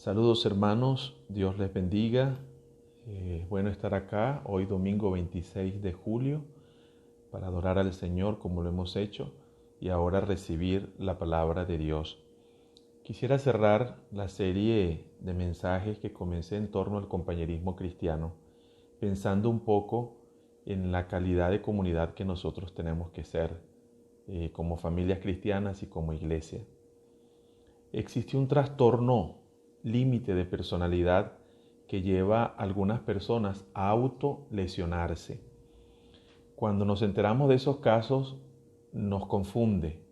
Saludos hermanos, Dios les bendiga. Es bueno estar acá hoy domingo 26 de julio para adorar al Señor como lo hemos hecho y ahora recibir la palabra de Dios. Quisiera cerrar la serie de mensajes que comencé en torno al compañerismo cristiano, pensando un poco en la calidad de comunidad que nosotros tenemos que ser como familias cristianas y como iglesia. Existe un trastorno límite de personalidad que lleva a algunas personas a autolesionarse. Cuando nos enteramos de esos casos, nos confunde,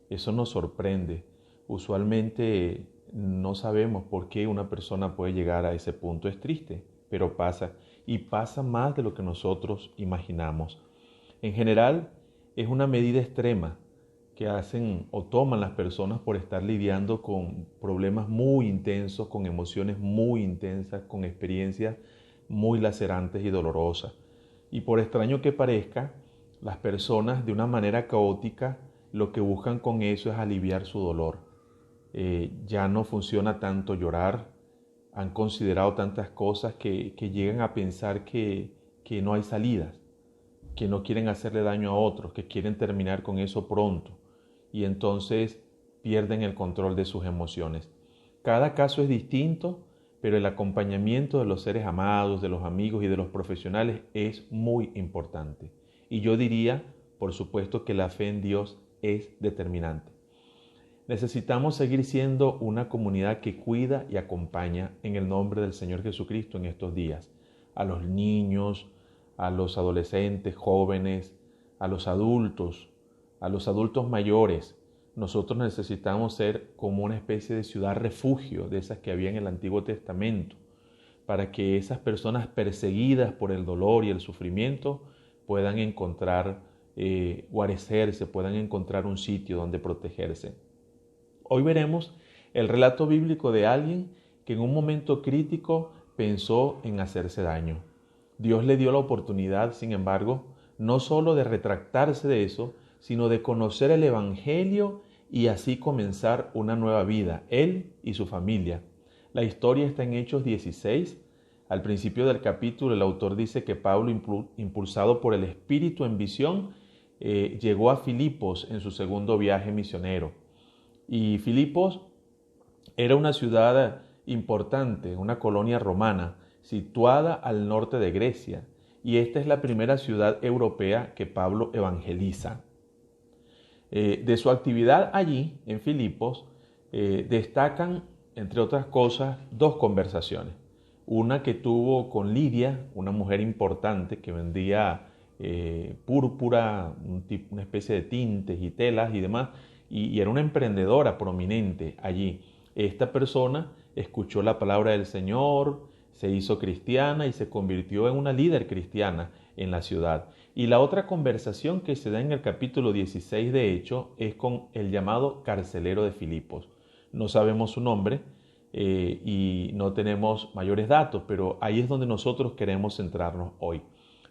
eso nos sorprende. Usualmente no sabemos por qué una persona puede llegar a ese punto. Es triste, pero pasa, y pasa más de lo que nosotros imaginamos. En general, es una medida extrema que hacen o toman las personas por estar lidiando con problemas muy intensos, con emociones muy intensas, con experiencias muy lacerantes y dolorosas. Y por extraño que parezca, las personas de una manera caótica lo que buscan con eso es aliviar su dolor. Ya no funciona tanto llorar, han considerado tantas cosas que llegan a pensar que no hay salidas, que no quieren hacerle daño a otros, que quieren terminar con eso pronto y entonces pierden el control de sus emociones. Cada caso es distinto, pero el acompañamiento de los seres amados, de los amigos y de los profesionales es muy importante. Y yo diría, por supuesto, que la fe en Dios es determinante. Necesitamos seguir siendo una comunidad que cuida y acompaña en el nombre del Señor Jesucristo en estos días. A los niños, a los adolescentes, jóvenes, a los adultos mayores. Nosotros necesitamos ser como una especie de ciudad refugio de esas que había en el Antiguo Testamento, para que esas personas perseguidas por el dolor y el sufrimiento puedan encontrar guarecerse, puedan encontrar un sitio donde protegerse. Hoy veremos el relato bíblico de alguien que en un momento crítico pensó en hacerse daño. Dios le dio la oportunidad, sin embargo, no solo de retractarse de eso, sino de conocer el Evangelio y así comenzar una nueva vida, él y su familia. La historia está en Hechos 16. Al principio del capítulo, el autor dice que Pablo, impulsado por el Espíritu en visión, llegó a Filipos en su segundo viaje misionero. Y Filipos era una ciudad importante, una colonia romana, situada al norte de Grecia, y esta es la primera ciudad europea que Pablo evangeliza. De su actividad allí, en Filipos, destacan, entre otras cosas, dos conversaciones. Una que tuvo con Lidia, una mujer importante que vendía púrpura, una especie de tintes y telas y demás, y era una emprendedora prominente allí. Esta persona escuchó la palabra del Señor, se hizo cristiana y se convirtió en una líder cristiana en la ciudad. Y la otra conversación que se da en el capítulo 16 de Hechos es con el llamado carcelero de Filipos. No sabemos su nombre y no tenemos mayores datos, pero ahí es donde nosotros queremos centrarnos hoy.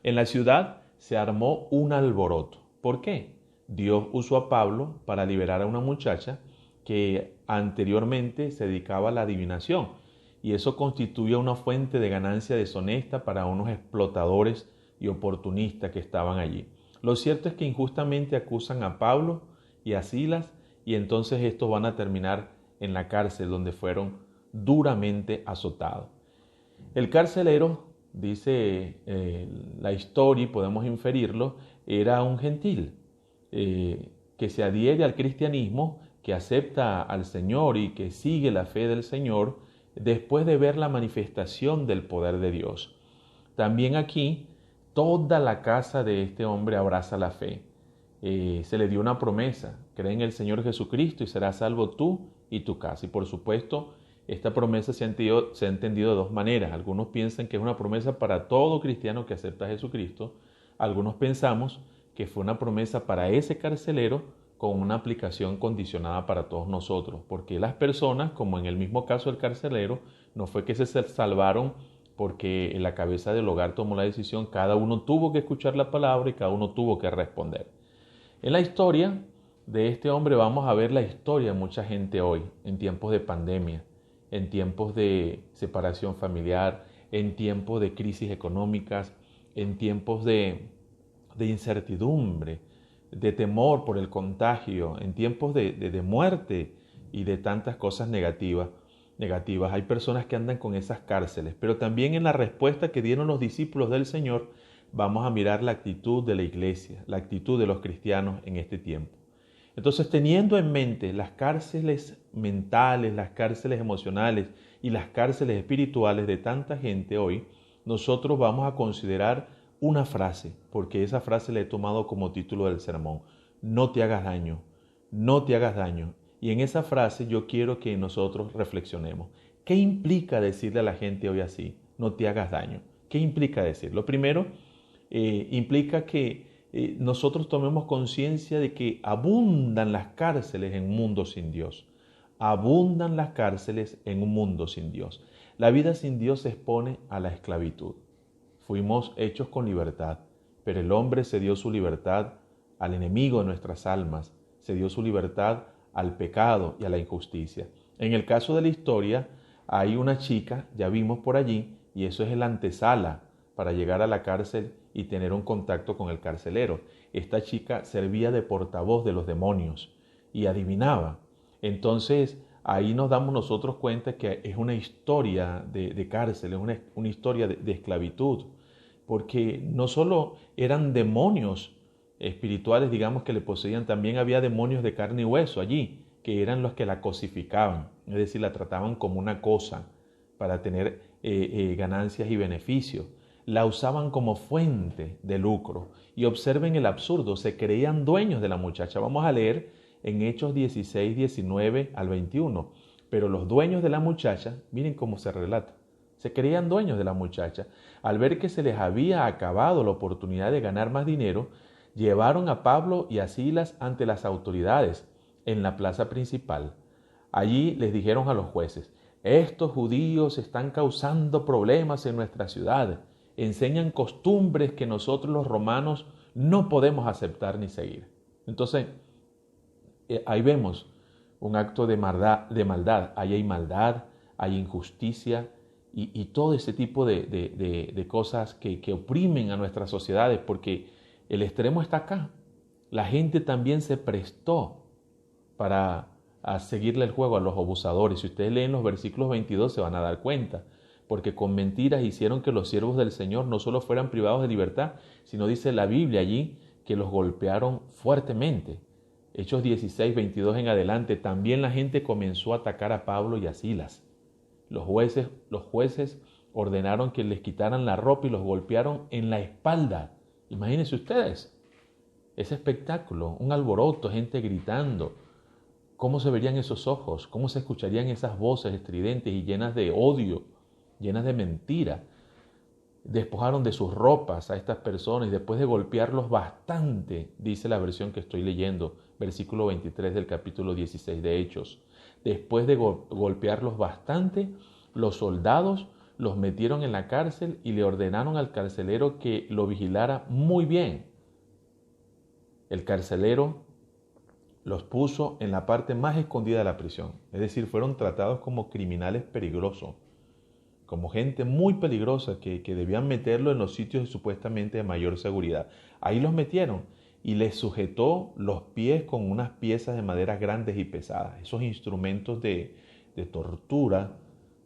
En la ciudad se armó un alboroto. ¿Por qué? Dios usó a Pablo para liberar a una muchacha que anteriormente se dedicaba a la adivinación, y eso constituía una fuente de ganancia deshonesta para unos explotadores y oportunistas que estaban allí. Lo cierto es que injustamente acusan a Pablo y a Silas, y entonces estos van a terminar en la cárcel donde fueron duramente azotados. El carcelero, dice la historia y podemos inferirlo, era un gentil que se adhiere al cristianismo, que acepta al Señor y que sigue la fe del Señor después de ver la manifestación del poder de Dios. También aquí toda la casa de este hombre abraza la fe. Se le dio una promesa: cree en el Señor Jesucristo y serás salvo tú y tu casa. Y por supuesto, esta promesa se ha entendido de dos maneras. Algunos piensan que es una promesa para todo cristiano que acepta a Jesucristo. Algunos pensamos que fue una promesa para ese carcelero con una aplicación condicionada para todos nosotros, porque las personas, como en el mismo caso del carcelero, no fue que se salvaron porque la cabeza del hogar tomó la decisión, cada uno tuvo que escuchar la palabra y cada uno tuvo que responder. En la historia de este hombre vamos a ver la historia de mucha gente hoy, en tiempos de pandemia, en tiempos de separación familiar, en tiempos de crisis económicas, en tiempos de incertidumbre, de temor por el contagio, en tiempos de muerte y de tantas cosas negativas. Hay personas que andan con esas cárceles, pero también en la respuesta que dieron los discípulos del Señor, vamos a mirar la actitud de la iglesia, la actitud de los cristianos en este tiempo. Entonces, teniendo en mente las cárceles mentales, las cárceles emocionales y las cárceles espirituales de tanta gente hoy, nosotros vamos a considerar una frase, porque esa frase la he tomado como título del sermón: no te hagas daño, no te hagas daño. Y en esa frase yo quiero que nosotros reflexionemos. ¿Qué implica decirle a la gente hoy así? No te hagas daño. ¿Qué implica decir? Lo primero, implica que nosotros tomemos conciencia de que abundan las cárceles en un mundo sin Dios. Abundan las cárceles en un mundo sin Dios. La vida sin Dios se expone a la esclavitud. Fuimos hechos con libertad, pero el hombre se dio su libertad al enemigo de nuestras almas, se dio su libertad al pecado y a la injusticia. En el caso de la historia, hay una chica, ya vimos por allí, y eso es el antesala para llegar a la cárcel y tener un contacto con el carcelero. Esta chica servía de portavoz de los demonios y adivinaba. Entonces, ahí nos damos nosotros cuenta que es una historia de cárcel, es una historia de esclavitud, porque no solo eran demonios espirituales, digamos, que le poseían, también había demonios de carne y hueso allí, que eran los que la cosificaban, es decir, la trataban como una cosa para tener ganancias y beneficios. La usaban como fuente de lucro. Y observen el absurdo, se creían dueños de la muchacha. Vamos a leer en Hechos 16, 19 al 21. Pero los dueños de la muchacha, miren cómo se relata, se creían dueños de la muchacha. Al ver que se les había acabado la oportunidad de ganar más dinero, llevaron a Pablo y a Silas ante las autoridades en la plaza principal. Allí les dijeron a los jueces: estos judíos están causando problemas en nuestra ciudad. Enseñan costumbres que nosotros los romanos no podemos aceptar ni seguir. Entonces, ahí vemos un acto de maldad. Ahí hay maldad, hay injusticia y todo ese tipo de cosas que oprimen a nuestras sociedades, porque el extremo está acá. La gente también se prestó para seguirle el juego a los abusadores. Si ustedes leen los versículos 22 se van a dar cuenta, porque con mentiras hicieron que los siervos del Señor no solo fueran privados de libertad, sino dice la Biblia allí que los golpearon fuertemente. Hechos 16, 22 en adelante, también la gente comenzó a atacar a Pablo y a Silas. Los jueces ordenaron que les quitaran la ropa y los golpearon en la espalda. Imagínense ustedes ese espectáculo, un alboroto, gente gritando. ¿Cómo se verían esos ojos? ¿Cómo se escucharían esas voces estridentes y llenas de odio, llenas de mentira? Despojaron de sus ropas a estas personas y después de golpearlos bastante, dice la versión que estoy leyendo, versículo 23 del capítulo 16 de Hechos. Después de golpearlos bastante, los soldados los metieron en la cárcel y le ordenaron al carcelero que lo vigilara muy bien. El carcelero los puso en la parte más escondida de la prisión, es decir, fueron tratados como criminales peligrosos, como gente muy peligrosa que debían meterlo en los sitios supuestamente de mayor seguridad. Ahí los metieron y les sujetó los pies con unas piezas de madera grandes y pesadas, esos instrumentos de tortura,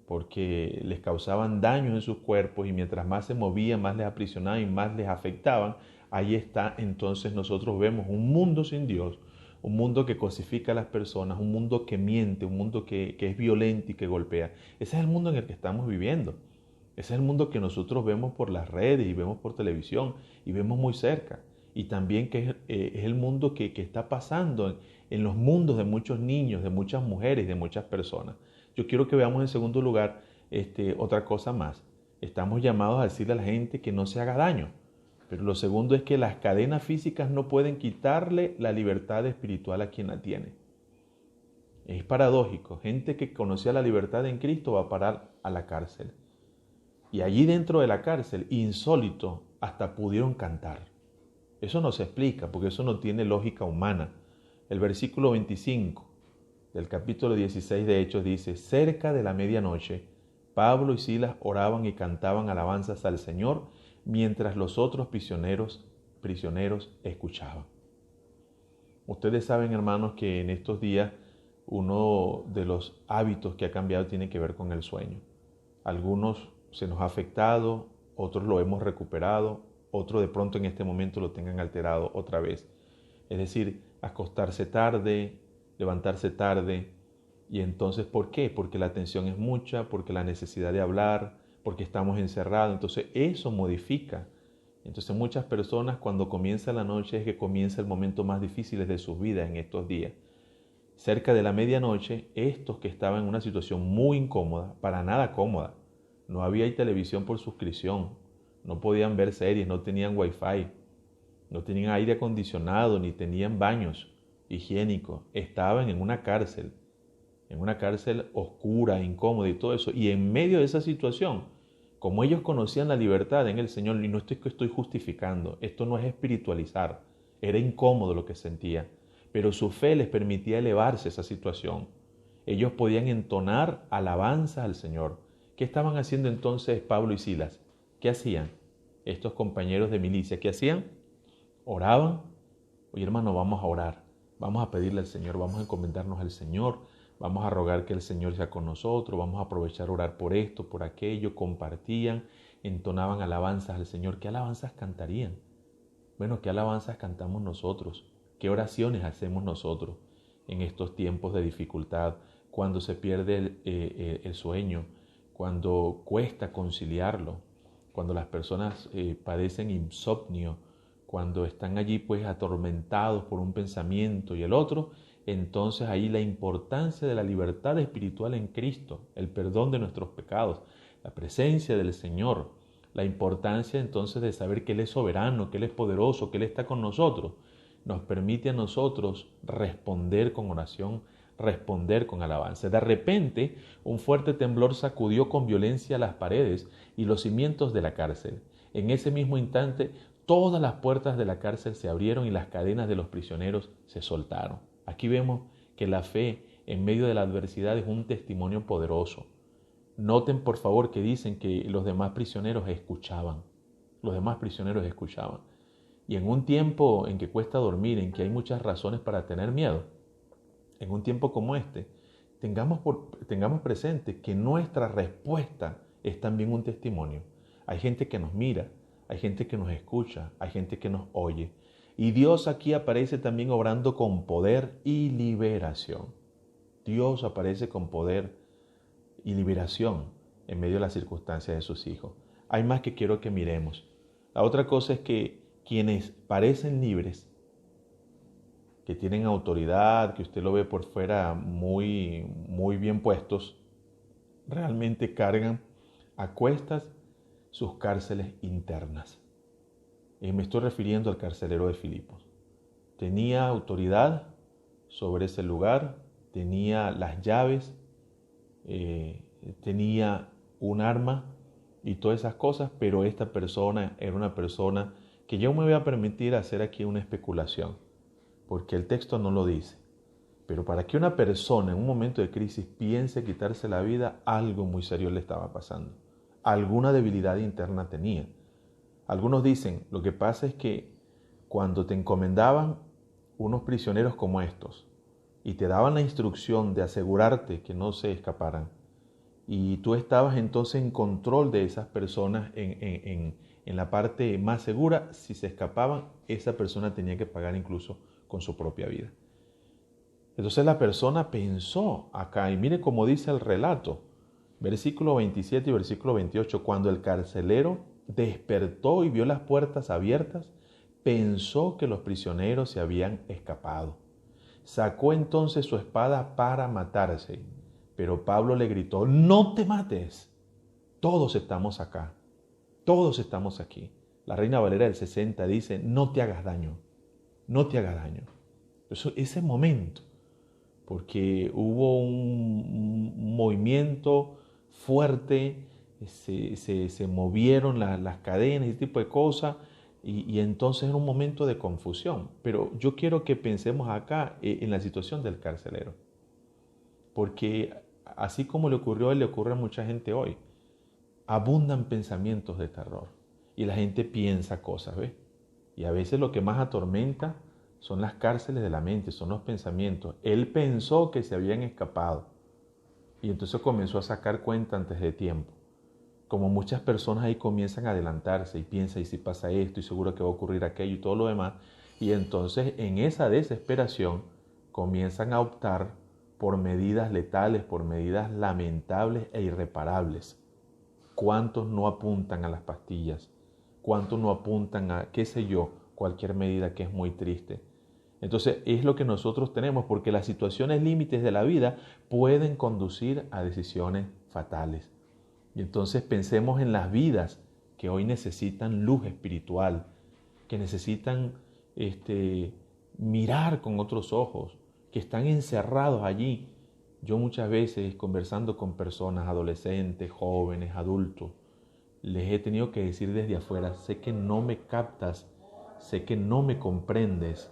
porque les causaban daños en sus cuerpos y mientras más se movían, más les aprisionaban y más les afectaban. Ahí está, entonces nosotros vemos un mundo sin Dios, un mundo que cosifica a las personas, un mundo que miente, un mundo que es violento y que golpea. Ese es el mundo en el que estamos viviendo. Ese es el mundo que nosotros vemos por las redes y vemos por televisión y vemos muy cerca. Y también que es el mundo que está pasando en los mundos de muchos niños, de muchas mujeres, de muchas personas. Yo quiero que veamos en segundo lugar otra cosa más. Estamos llamados a decirle a la gente que no se haga daño. Pero lo segundo es que las cadenas físicas no pueden quitarle la libertad espiritual a quien la tiene. Es paradójico. Gente que conocía la libertad en Cristo va a parar a la cárcel. Y allí dentro de la cárcel, insólito, hasta pudieron cantar. Eso no se explica porque eso no tiene lógica humana. El versículo 25. del capítulo 16 de Hechos dice: cerca de la medianoche, Pablo y Silas oraban y cantaban alabanzas al Señor, mientras los otros prisioneros escuchaban. Ustedes saben, hermanos, que en estos días uno de los hábitos que ha cambiado tiene que ver con el sueño. Algunos se nos ha afectado, otros lo hemos recuperado, otros de pronto en este momento lo tengan alterado otra vez. Es decir, acostarse tarde, levantarse tarde. Y entonces, ¿por qué? Porque la tensión es mucha, porque la necesidad de hablar, porque estamos encerrados. Entonces, eso modifica. Entonces, muchas personas cuando comienza la noche es que comienza el momento más difícil de sus vidas en estos días. Cerca de la medianoche, estos que estaban en una situación muy incómoda, para nada cómoda, no había televisión por suscripción, no podían ver series, no tenían wifi, no tenían aire acondicionado, ni tenían baños higiénicos, estaban en una cárcel oscura, incómoda y todo eso. Y en medio de esa situación, como ellos conocían la libertad en el Señor, y no estoy justificando, esto no es espiritualizar, era incómodo lo que sentía, pero su fe les permitía elevarse a esa situación. Ellos podían entonar alabanzas al Señor. ¿Qué estaban haciendo entonces Pablo y Silas? ¿Qué hacían? Estos compañeros de milicia, ¿qué hacían? Oraban. Oye, hermano, vamos a orar, vamos a pedirle al Señor, vamos a encomendarnos al Señor, vamos a rogar que el Señor sea con nosotros, vamos a aprovechar orar por esto, por aquello. Compartían, entonaban alabanzas al Señor. ¿Qué alabanzas cantarían? Bueno, ¿qué alabanzas cantamos nosotros? ¿Qué oraciones hacemos nosotros en estos tiempos de dificultad? Cuando se pierde el sueño, cuando cuesta conciliarlo, cuando las personas padecen insomnio, cuando están allí pues atormentados por un pensamiento y el otro, entonces ahí la importancia de la libertad espiritual en Cristo, el perdón de nuestros pecados, la presencia del Señor, la importancia entonces de saber que Él es soberano, que Él es poderoso, que Él está con nosotros, nos permite a nosotros responder con oración, responder con alabanza. De repente, un fuerte temblor sacudió con violencia las paredes y los cimientos de la cárcel. En ese mismo instante, todas las puertas de la cárcel se abrieron y las cadenas de los prisioneros se soltaron. Aquí vemos que la fe en medio de la adversidad es un testimonio poderoso. Noten por favor que dicen que los demás prisioneros escuchaban. Los demás prisioneros escuchaban. Y en un tiempo en que cuesta dormir, en que hay muchas razones para tener miedo, en un tiempo como este, tengamos presente que nuestra respuesta es también un testimonio. Hay gente que nos mira, hay gente que nos escucha, hay gente que nos oye. Y Dios aquí aparece también obrando con poder y liberación. Dios aparece con poder y liberación en medio de las circunstancias de sus hijos. Hay más que quiero que miremos. La otra cosa es que quienes parecen libres, que tienen autoridad, que usted lo ve por fuera muy bien puestos, realmente cargan a cuestas sus cárceles internas. Y me estoy refiriendo al carcelero de Filipos. Tenía autoridad sobre ese lugar, tenía las llaves, tenía un arma y todas esas cosas, pero esta persona era una persona que yo me voy a permitir hacer aquí una especulación, porque el texto no lo dice. Pero para que una persona en un momento de crisis piense quitarse la vida, algo muy serio le estaba pasando. Alguna debilidad interna tenía. Algunos dicen, lo que pasa es que cuando te encomendaban unos prisioneros como estos y te daban la instrucción de asegurarte que no se escaparan, y tú estabas entonces en control de esas personas en la parte más segura, si se escapaban, esa persona tenía que pagar incluso con su propia vida. Entonces la persona pensó acá, y mire cómo dice el relato, versículo 27 y versículo 28, cuando el carcelero despertó y vio las puertas abiertas, pensó que los prisioneros se habían escapado. Sacó entonces su espada para matarse, pero Pablo le gritó, no te mates, todos estamos acá, todos estamos aquí. La Reina Valera del 60 dice, no te hagas daño, no te hagas daño. Ese momento, porque hubo un movimiento fuerte, se movieron las cadenas y ese tipo de cosas, y entonces era un momento de confusión. Pero yo quiero que pensemos acá en la situación del carcelero. porque así como le ocurrió a él, le ocurre a mucha gente hoy. Abundan pensamientos de terror y la gente piensa cosas, ¿ves? Y a veces lo que más atormenta son las cárceles de la mente, son los pensamientos. Él pensó que se habían escapado y entonces comenzó a sacar cuenta antes de tiempo. Como muchas personas ahí comienzan a adelantarse y piensan, y si pasa esto, y seguro que va a ocurrir aquello y todo lo demás, y entonces en esa desesperación comienzan a optar por medidas letales, por medidas lamentables e irreparables. ¿Cuántos no apuntan a las pastillas? ¿Cuántos no apuntan a, qué sé yo, cualquier medida que es muy triste? Entonces es lo que nosotros tenemos, porque las situaciones límites de la vida pueden conducir a decisiones fatales. Y entonces pensemos en las vidas que hoy necesitan luz espiritual, que necesitan mirar con otros ojos, que están encerrados allí. Yo muchas veces conversando con personas, adolescentes, jóvenes, adultos, les he tenido que decir desde afuera, sé que no me captas, sé que no me comprendes.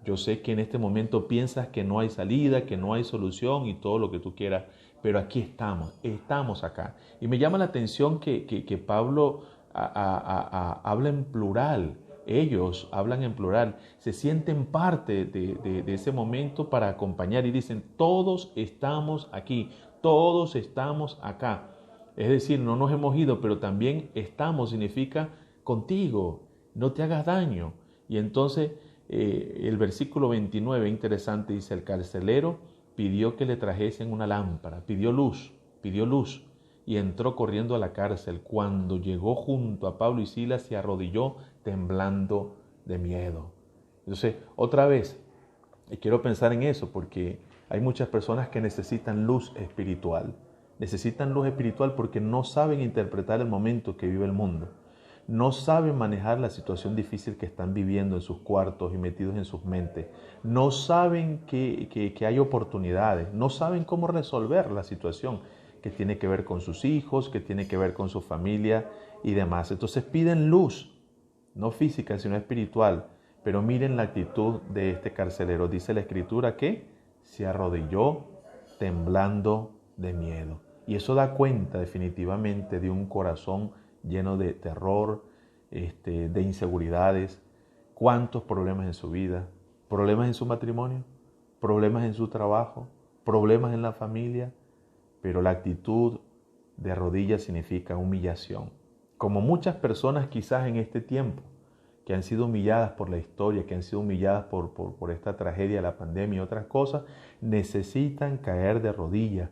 Yo sé que en este momento piensas que no hay salida, que no hay solución y todo lo que tú quieras, pero aquí estamos acá. Y me llama la atención que Pablo habla en plural. Ellos hablan en plural, se sienten parte de ese momento para acompañar y dicen, todos estamos aquí, todos estamos acá. Es decir, no nos hemos ido, pero también estamos, significa contigo, no te hagas daño. Y entonces el versículo 29, interesante, dice, el carcelero pidió que le trajesen una lámpara, pidió luz, y entró corriendo a la cárcel. Cuando llegó junto a Pablo y Silas, se arrodilló temblando de miedo. Entonces, otra vez, quiero pensar en eso porque hay muchas personas que necesitan luz espiritual. Necesitan luz espiritual porque no saben interpretar el momento que vive el mundo. No saben manejar la situación difícil que están viviendo en sus cuartos y metidos en sus mentes. No saben que hay oportunidades. No saben cómo resolver la situación que tiene que ver con sus hijos, que tiene que ver con su familia y demás. Entonces piden luz, no física, sino espiritual. Pero miren la actitud de este carcelero. Dice la Escritura que se arrodilló temblando de miedo. Y eso da cuenta definitivamente de un corazón lleno de terror, de inseguridades. ¿Cuántos problemas en su vida? Problemas en su matrimonio, problemas en su trabajo, problemas en la familia. Pero la actitud de rodillas significa humillación. Como muchas personas quizás en este tiempo, que han sido humilladas por la historia, que han sido humilladas por esta tragedia, la pandemia y otras cosas, necesitan caer de rodillas,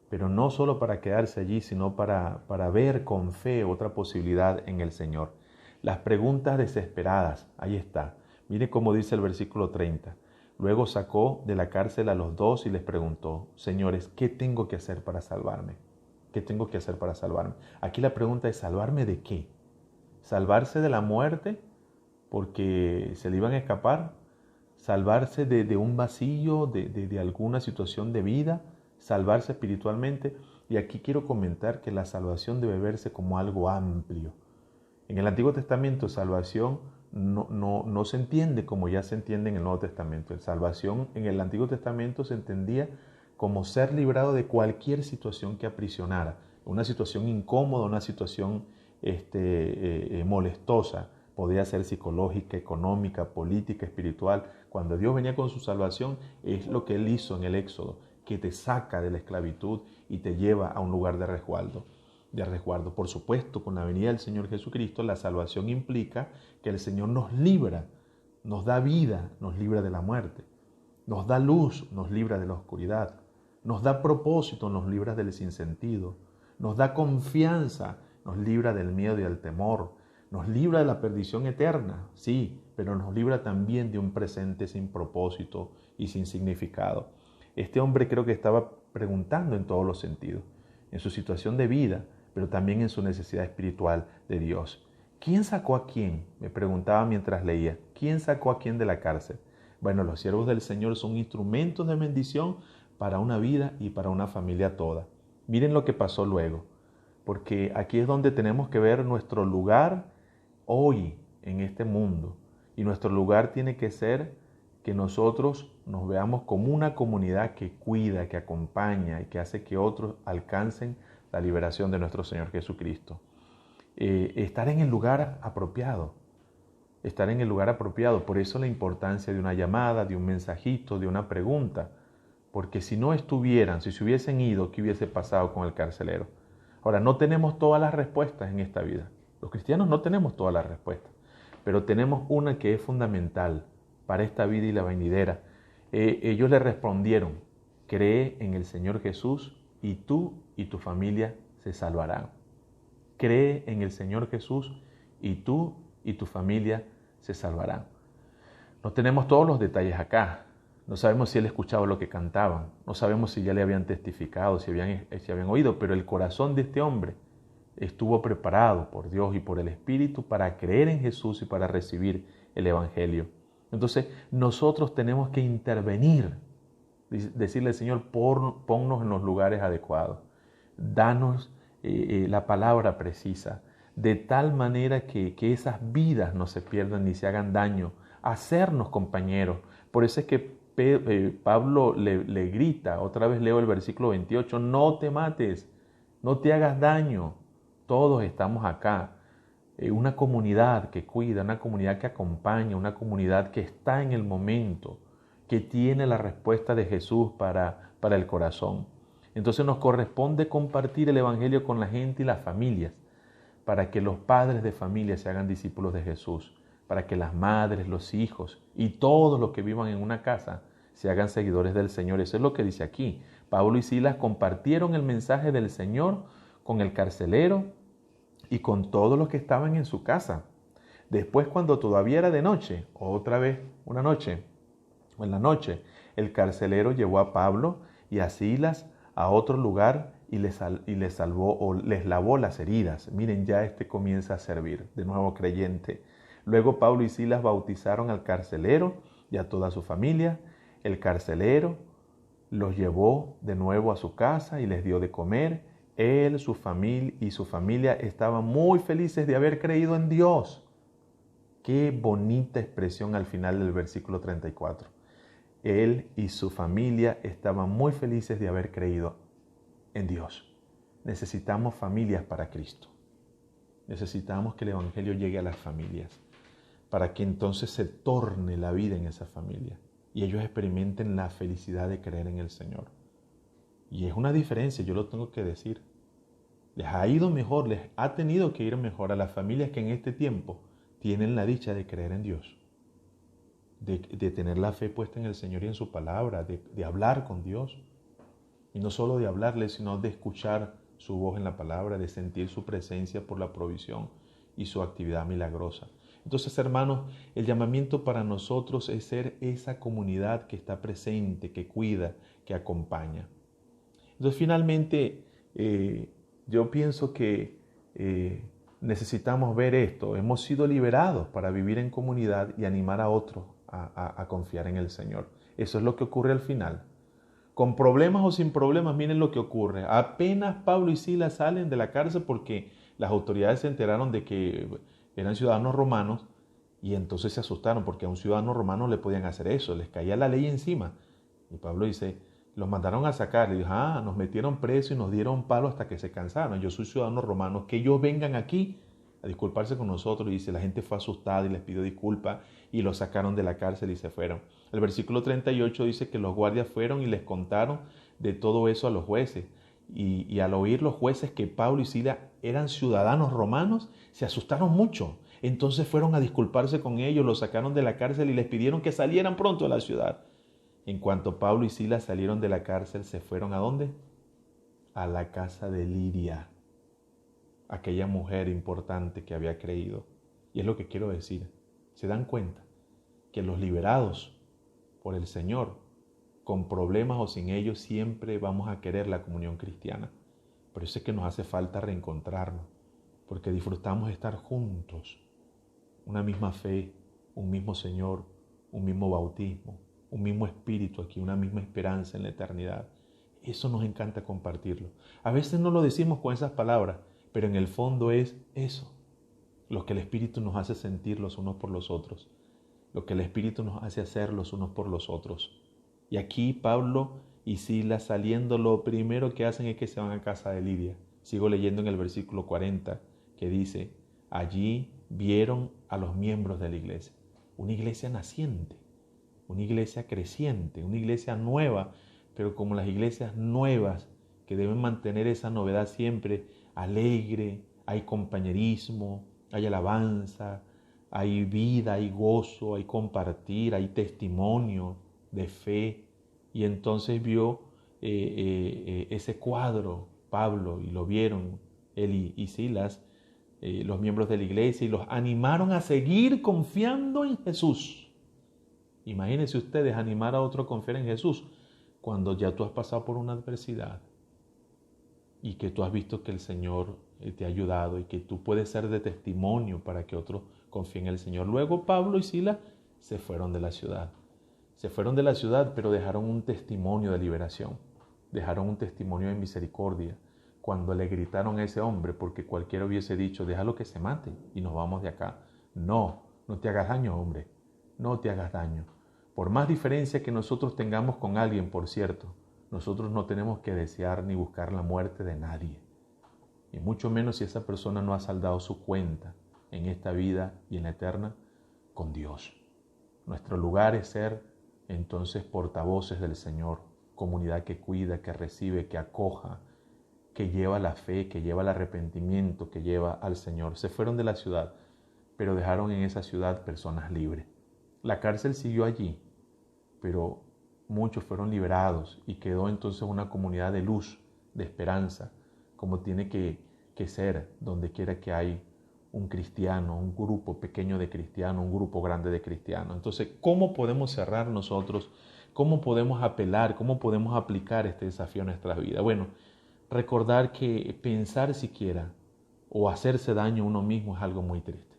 pero no solo para quedarse allí, sino para ver con fe otra posibilidad en el Señor. Las preguntas desesperadas, ahí está. Mire cómo dice el versículo 30. Luego sacó de la cárcel a los dos y les preguntó, señores, ¿qué tengo que hacer para salvarme? ¿Qué tengo que hacer para salvarme? Aquí la pregunta es, ¿salvarme de qué? ¿Salvarse de la muerte porque se le iban a escapar? ¿Salvarse de un vacío, de alguna situación de vida? ¿Salvarse espiritualmente? Y aquí quiero comentar que la salvación debe verse como algo amplio. En el Antiguo Testamento, salvación no se entiende como ya se entiende en el Nuevo Testamento. La salvación en el Antiguo Testamento se entendía como ser librado de cualquier situación que aprisionara, una situación incómoda, una situación molestosa. Podría ser psicológica, económica, política, espiritual. Cuando Dios venía con su salvación, es lo que Él hizo en el Éxodo, que te saca de la esclavitud y te lleva a un lugar de resguardo. Por supuesto, con la venida del Señor Jesucristo, la salvación implica que el Señor nos libra, nos da vida, nos libra de la muerte, nos da luz, nos libra de la oscuridad, nos da propósito, nos libra del sinsentido, nos da confianza, nos libra del miedo y del temor, nos libra de la perdición eterna, sí, pero nos libra también de un presente sin propósito y sin significado. Este hombre creo que estaba preguntando en todos los sentidos, en su situación de vida, pero también en su necesidad espiritual de Dios. ¿Quién sacó a quién? Me preguntaba mientras leía. ¿Quién sacó a quién de la cárcel? Bueno, los siervos del Señor son instrumentos de bendición para una vida y para una familia toda. Miren lo que pasó luego, porque aquí es donde tenemos que ver nuestro lugar hoy en este mundo. Y nuestro lugar tiene que ser que nosotros nos veamos como una comunidad que cuida, que acompaña y que hace que otros alcancen la liberación de nuestro Señor Jesucristo. Estar en el lugar apropiado, estar en el lugar apropiado. Por eso la importancia de una llamada, de un mensajito, de una pregunta. Porque si no estuvieran, si se hubiesen ido, ¿qué hubiese pasado con el carcelero? Ahora, no tenemos todas las respuestas en esta vida. Los cristianos no tenemos todas las respuestas, pero tenemos una que es fundamental para esta vida y la venidera. Ellos le respondieron: cree en el Señor Jesús y tú y tu familia se salvarán. Cree en el Señor Jesús y tú y tu familia se salvarán. No tenemos todos los detalles acá. No sabemos si él escuchaba lo que cantaban. No sabemos si ya le habían testificado, si habían oído. Pero el corazón de este hombre estuvo preparado por Dios y por el Espíritu para creer en Jesús y para recibir el Evangelio. Entonces nosotros tenemos que intervenir. Decirle al Señor: ponnos en los lugares adecuados. Danos la palabra precisa. De tal manera que esas vidas no se pierdan ni se hagan daño. Hacernos compañeros. Por eso es que Pablo le grita, otra vez leo el versículo 28, no te mates, no te hagas daño, todos estamos acá. Una comunidad que cuida, una comunidad que acompaña, una comunidad que está en el momento, que tiene la respuesta de Jesús para el corazón. Entonces nos corresponde compartir el Evangelio con la gente y las familias, para que los padres de familia se hagan discípulos de Jesús, para que las madres, los hijos y todos los que vivan en una casa se hagan seguidores del Señor. Eso es lo que dice aquí. Pablo y Silas compartieron el mensaje del Señor con el carcelero y con todos los que estaban en su casa. Después, cuando todavía era de noche, otra vez una noche, o en la noche, el carcelero llevó a Pablo y a Silas a otro lugar y les salvó o les lavó las heridas. Miren, ya comienza a servir de nuevo creyente. Luego Pablo y Silas bautizaron al carcelero y a toda su familia. El carcelero los llevó de nuevo a su casa y les dio de comer. Él, su familia y su familia estaban muy felices de haber creído en Dios. Qué bonita expresión al final del versículo 34. Él y su familia estaban muy felices de haber creído en Dios. Necesitamos familias para Cristo. Necesitamos que el Evangelio llegue a las familias, para que entonces se torne la vida en esa familia y ellos experimenten la felicidad de creer en el Señor. Y es una diferencia, yo lo tengo que decir. Les ha ido mejor, les ha tenido que ir mejor a las familias que en este tiempo tienen la dicha de creer en Dios, de tener la fe puesta en el Señor y en su palabra, de hablar con Dios. Y no solo de hablarle, sino de escuchar su voz en la palabra, de sentir su presencia por la provisión y su actividad milagrosa. Entonces, hermanos, el llamamiento para nosotros es ser esa comunidad que está presente, que cuida, que acompaña. Entonces, finalmente, yo pienso que necesitamos ver esto. Hemos sido liberados para vivir en comunidad y animar a otros a confiar en el Señor. Eso es lo que ocurre al final. Con problemas o sin problemas, miren lo que ocurre. Apenas Pablo y Silas salen de la cárcel porque las autoridades se enteraron de que eran ciudadanos romanos y entonces se asustaron porque a un ciudadano romano le podían hacer eso, les caía la ley encima. Y Pablo dice, los mandaron a sacar. Le dijo, nos metieron presos y nos dieron palo hasta que se cansaron. Yo soy ciudadano romano, que ellos vengan aquí a disculparse con nosotros. Y dice, la gente fue asustada y les pidió disculpas y los sacaron de la cárcel y se fueron. El versículo 38 dice que los guardias fueron y les contaron de todo eso a los jueces. Y al oír los jueces que Pablo y Silas eran ciudadanos romanos, se asustaron mucho. Entonces fueron a disculparse con ellos, los sacaron de la cárcel y les pidieron que salieran pronto de la ciudad. En cuanto Pablo y Silas salieron de la cárcel, ¿se fueron a dónde? A la casa de Lidia, aquella mujer importante que había creído. Y es lo que quiero decir. ¿Se dan cuenta que los liberados por el Señor, con problemas o sin ellos, siempre vamos a querer la comunión cristiana? Por eso es que nos hace falta reencontrarnos, porque disfrutamos estar juntos, una misma fe, un mismo Señor, un mismo bautismo, un mismo espíritu aquí, una misma esperanza en la eternidad. Eso nos encanta compartirlo. A veces no lo decimos con esas palabras, pero en el fondo es eso, lo que el Espíritu nos hace sentir los unos por los otros, lo que el Espíritu nos hace hacer los unos por los otros. Y aquí Pablo y Silas saliendo, lo primero que hacen es que se van a casa de Lidia. Sigo leyendo en el versículo 40 que dice, allí vieron a los miembros de la iglesia. Una iglesia naciente, una iglesia creciente, una iglesia nueva, pero como las iglesias nuevas que deben mantener esa novedad siempre alegre, hay compañerismo, hay alabanza, hay vida, hay gozo, hay compartir, hay testimonio de fe. Y entonces vio ese cuadro Pablo y lo vieron él y Silas, los miembros de la iglesia, y los animaron a seguir confiando en Jesús. Imagínense ustedes animar a otro a confiar en Jesús cuando ya tú has pasado por una adversidad y que tú has visto que el Señor te ha ayudado y que tú puedes ser de testimonio para que otros confíen en el Señor. Luego Pablo y Silas se fueron de la ciudad. Se fueron de la ciudad, pero dejaron un testimonio de liberación. Dejaron un testimonio de misericordia. Cuando le gritaron a ese hombre, porque cualquiera hubiese dicho, déjalo que se mate y nos vamos de acá. No, no te hagas daño, hombre. No te hagas daño. Por más diferencia que nosotros tengamos con alguien, por cierto, nosotros no tenemos que desear ni buscar la muerte de nadie. Y mucho menos si esa persona no ha saldado su cuenta en esta vida y en la eterna con Dios. Nuestro lugar es ser entonces portavoces del Señor, comunidad que cuida, que recibe, que acoja, que lleva la fe, que lleva el arrepentimiento, que lleva al Señor. Se fueron de la ciudad, pero dejaron en esa ciudad personas libres. La cárcel siguió allí, pero muchos fueron liberados y quedó entonces una comunidad de luz, de esperanza, como tiene que ser donde quiera que hay un cristiano, un grupo pequeño de cristianos, un grupo grande de cristianos. Entonces, ¿cómo podemos cerrar nosotros? ¿Cómo podemos apelar? ¿Cómo podemos aplicar este desafío a nuestra vida? Bueno, recordar que pensar siquiera o hacerse daño a uno mismo es algo muy triste.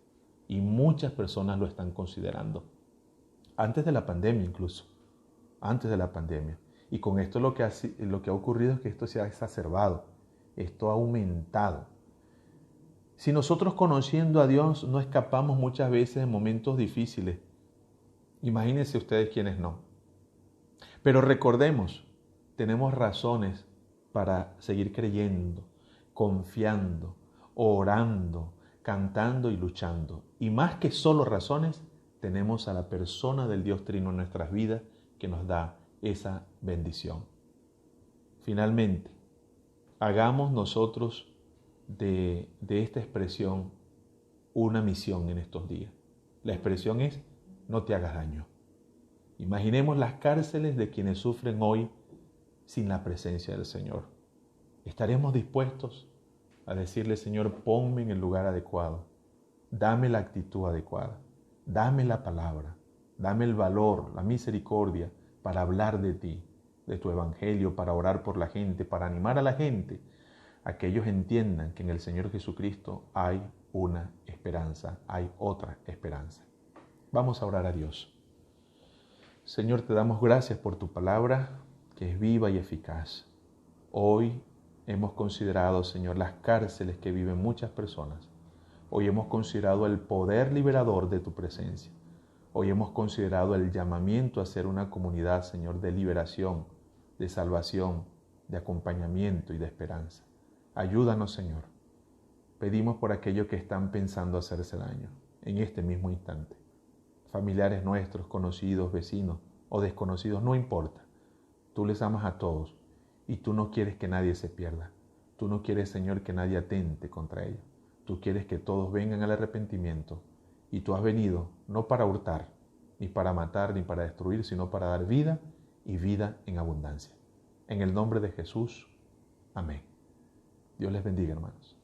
Y muchas personas lo están considerando. Antes de la pandemia incluso. Antes de la pandemia. Y con esto lo que ha ocurrido es que esto se ha exacerbado. Esto ha aumentado. Si nosotros conociendo a Dios no escapamos muchas veces en momentos difíciles, imagínense ustedes quienes no. Pero recordemos, tenemos razones para seguir creyendo, confiando, orando, cantando y luchando. Y más que solo razones, tenemos a la persona del Dios Trino en nuestras vidas que nos da esa bendición. Finalmente, hagamos nosotros de esta expresión una misión en estos días. La expresión es, no te hagas daño. Imaginemos las cárceles de quienes sufren hoy sin la presencia del Señor. ¿Estaremos dispuestos a decirle, Señor, ponme en el lugar adecuado? Dame la actitud adecuada. Dame la palabra. Dame el valor, la misericordia para hablar de ti, de tu evangelio, para orar por la gente, para animar a la gente a que ellos entiendan que en el Señor Jesucristo hay una esperanza, hay otra esperanza. Vamos a orar a Dios. Señor, te damos gracias por tu palabra, que es viva y eficaz. Hoy hemos considerado, Señor, las cárceles que viven muchas personas. Hoy hemos considerado el poder liberador de tu presencia. Hoy hemos considerado el llamamiento a ser una comunidad, Señor, de liberación, de salvación, de acompañamiento y de esperanza. Ayúdanos, Señor. Pedimos por aquellos que están pensando hacerse daño en este mismo instante. Familiares nuestros, conocidos, vecinos o desconocidos, no importa. Tú les amas a todos y tú no quieres que nadie se pierda. Tú no quieres, Señor, que nadie atente contra ellos. Tú quieres que todos vengan al arrepentimiento y tú has venido no para hurtar, ni para matar, ni para destruir, sino para dar vida y vida en abundancia. En el nombre de Jesús. Amén. Dios les bendiga, hermanos.